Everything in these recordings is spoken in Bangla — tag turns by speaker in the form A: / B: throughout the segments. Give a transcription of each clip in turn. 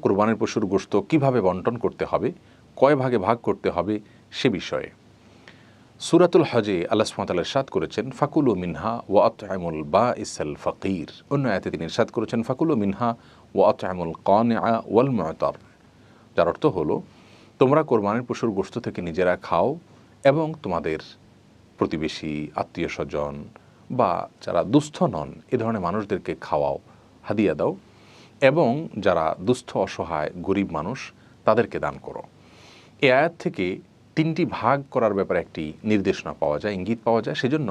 A: কোরবানির পশুর গোশত কিভাবে বন্টন করতে হবে, কয় ভাগে ভাগ করতে হবে সে বিষয়ে সূরাতুল হজে আল্লাহ সুবহানাহু ওয়া তাআলা ইরশাদ করেছেন ফাকুলু মিনহা ওয়া আত'ইমুল বাঈসাল ফাকির। অন্য আয়াতে তিনি ইরশাদ করেছেন ফাকুলু মিনহা ওয়া আত'ইমুল কানিআ ওয়াল মু'তার। যার অর্থ হলো তোমরা কোরবানির পশুর গোশত থেকে নিজেরা খাও এবং তোমাদের প্রতিবেশী, আত্মীয়-স্বজন বা যারা দুস্থ নন এ ধরনের মানুষদেরকে খাওয়াও, হাদিয়া দাও এবং যারা দুস্থ, অসহায়, গরিব মানুষ তাদেরকে দান করো। এই আয়াত থেকে তিনটি ভাগ করার ব্যাপারে একটি নির্দেশনা পাওয়া যায়, ইঙ্গিত পাওয়া যায়। সেজন্য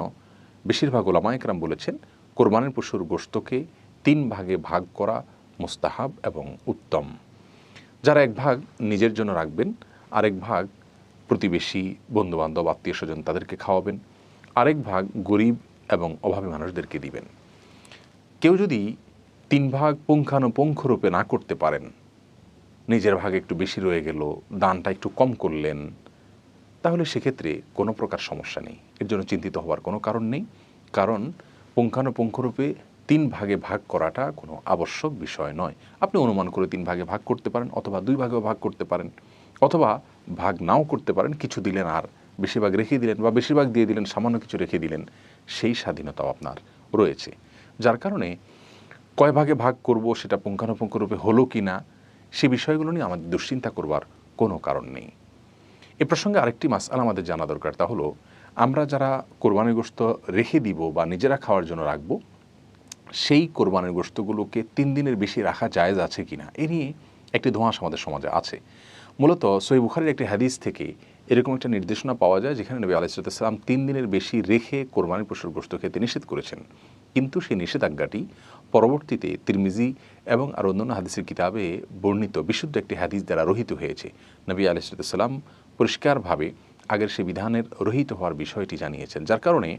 A: বেশিরভাগ উলামা ইকরাম বলেছেন কোরবানির পশুর গোশতকে তিন ভাগে ভাগ করা মুস্তাহাব এবং উত্তম। যারা এক ভাগ নিজের জন্য রাখবেন, আরেক ভাগ প্রতিবেশী, বন্ধুবান্ধব, আত্মীয়-স্বজন তাদেরকে খাওয়াবেন, আরেক ভাগ গরিব এবং অভাবী মানুষদেরকে দিবেন। কেউ যদি তিন ভাগ পুঙ্খানুপুঙ্খরূপে না করতে পারেন, নিজের ভাগে একটু বেশি রয়ে গেল, দানটা একটু কম করলেন, তাহলে সেক্ষেত্রে কোনো প্রকার সমস্যা নেই, এর জন্য চিন্তিত হওয়ার কোনো কারণ নেই। কারণ পুঙ্খানুপুঙ্খরূপে তিন ভাগে ভাগ করাটা কোনো আবশ্যক বিষয় নয়। আপনি অনুমান করে তিন ভাগে ভাগ করতে পারেন, অথবা দুই ভাগেও ভাগ করতে পারেন, অথবা ভাগ নাও করতে পারেন, কিছু দিলেন আর বেশিরভাগ রেখে দিলেন, বা বেশিরভাগ দিয়ে দিলেন সামান্য কিছু রেখে দিলেন, সেই স্বাধীনতাও আপনার রয়েছে। যার কারণে কয় ভাগে ভাগ করব সেটা পুঙ্খানুপুঙ্খরূপে হলো কি না সে বিষয়গুলো নিয়ে আমাদের দুশ্চিন্তা করবার কোনো কারণ নেই। এ প্রসঙ্গে আরেকটি মাসআলা আমাদের জানা দরকার, তা হলো আমরা যারা কোরবানির গোশত রেখে দিব বা নিজেরা খাওয়ার জন্য রাখবো, সেই কোরবানির গোশতগুলোকে 3 দিনের বেশি রাখা জায়েজ আছে কিনা এ নিয়ে একটি ধোঁয়াশ আমাদের সমাজে আছে। মূলত সহিহ বুখারীর একটি হাদিস থেকে এরকম একটা নির্দেশনা পাওয়া যায় যেখানে নবী আলাইহিস সালাম 3 দিনের বেশি রেখে কোরবানির পশুর গোশত খেতে নিষেধ করেছেন। কিন্তু সেই নিষেধাজ্ঞাটি পরবর্তীতে তিরমিজি এবং আর অন্যান্য হাদিসের কিতাবে বর্ণিত বিশুদ্ধ একটি হাদিস দ্বারা রহিত হয়েছে। নবী আলাইহিস সালাম পরিষ্কারভাবে আগের সে বিধানের রহিত হওয়ার বিষয়টি জানিয়েছেন। যার কারণে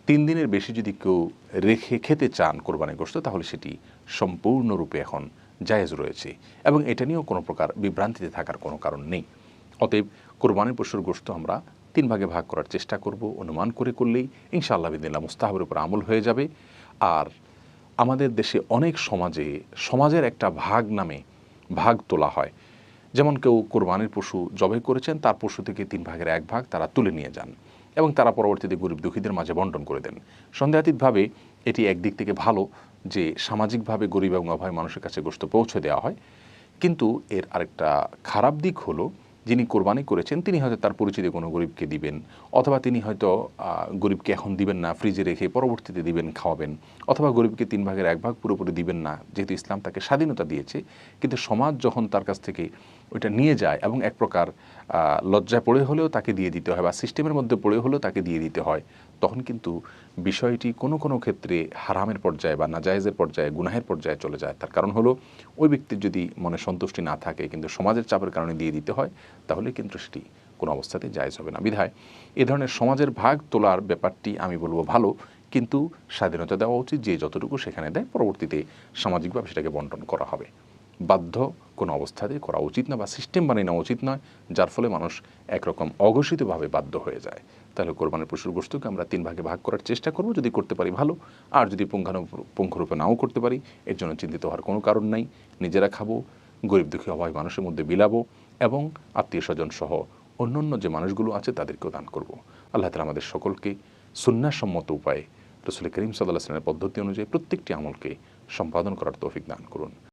A: 3 দিনের বেশি যদি কেউ রেখে খেতে চান কোরবানির গোশত, তাহলে সেটি সম্পূর্ণরূপে এখন জায়েজ রয়েছে এবং এটা নিয়েও কোনো প্রকার বিভ্রান্তিতে থাকার কোনো কারণ নেই। অতএব কোরবানির পশুর গোশত আমরা 3 ভাগে ভাগ করার চেষ্টা করব, অনুমান করে করলেই ইনশাআল্লাহ বিদিনিল্লাহ মুস্তাহাবের উপর আমল হয়ে যাবে। আর আমাদের দেশে অনেক সমাজের একটা ভাগ নামে ভাগ তোলা হয়। যেমন কেউ কোরবানির পশু জবাই করেছেন, তার পশু থেকে 3 ভাগের 1 ভাগ তারা তুলে নিয়ে যান এবং তারা পরবর্তীতে গরিব দুঃখীদের মাঝে বন্টন করে দেন। সন্দেহাতীতভাবে এটি একদিক থেকে ভালো যে সামাজিকভাবে গরিব এবং অভাবী মানুষের কাছে গোশত পৌঁছে দেওয়া হয়, কিন্তু এর আরেকটা খারাপ দিক হলো যিনি কোরবানি করেছেন তিনি হয়তো তার পরিচিত কোনো গরিবকে দিবেন, অথবা তিনি হয়তো গরিবকে এখন দিবেন না, ফ্রিজে রেখে পরবর্তীতে দিবেন, খাওয়াবেন, অথবা গরিবকে 3 ভাগের 1 ভাগ পুরোপুরি দিবেন না, যেহেতু ইসলাম তাকে স্বাধীনতা দিয়েছে। কিন্তু সমাজ যখন তার কাছ থেকে ওইটা নিয়ে যায় এবং এক প্রকার লজ্জায় পড়ে হলেও তাকে দিয়ে দিতে হয় বা সিস্টেমের মধ্যে পড়ে হলেও তাকে দিয়ে দিতে হয়, তখন কিন্তু বিষয়টি কোনো ক্ষেত্রে হারামের পর্যায়ে বা নাজায়েজের পর্যায়ে, গুনাহের পর্যায়ে চলে যায়। তার কারণ হলো ওই ব্যক্তির যদি মনে সন্তুষ্টি না থাকে কিন্তু সমাজের চাপের কারণে দিয়ে দিতে হয়, তাহলে কিন্তু সেটি কোনো অবস্থাতেই জায়েজ হবে না। বিধায় এ ধরনের সমাজের ভাগ তোলার ব্যাপারটি আমি বলবো ভালো, কিন্তু স্বাধীনতা দেওয়া উচিত, যে যতটুকু সেখানে দেয় পরবর্তীতে সামাজিকভাবে সেটাকে বন্টন করা হবে। বাধ্য কোনো অবস্থাতেই করা উচিত না, বা সিস্টেম বানিয়ে নেওয়া উচিত নয় যার ফলে মানুষ একরকম অঘোষিতভাবে বাধ্য হয়ে যায়। তাহলে কোরবানির পশুর গোশতকে আমরা 3 ভাগে ভাগ করার চেষ্টা করব, যদি করতে পারি ভালো, আর যদি পুঙ্খানুপুঙ্খরূপে নাও করতে পারি এর জন্য চিন্তিত হওয়ার কোনো কারণ নাই। নিজেরা খাবো, গরিব দুঃখী অভাবী মানুষের মধ্যে বিলাবো এবং আত্মীয়-স্বজন সহ অন্যান্য যে মানুষগুলো আছে তাদেরকেও দান করব। আল্লাহ তাআলা আমাদের সকলকে সুন্নাহসম্মত উপায়ে রাসূল করিম সাল্লাল্লাহু আলাইহি ওয়াসাল্লামের পদ্ধতি অনুযায়ী প্রত্যেকটি আমলকে সম্পাদন করার তৌফিক দান করুন।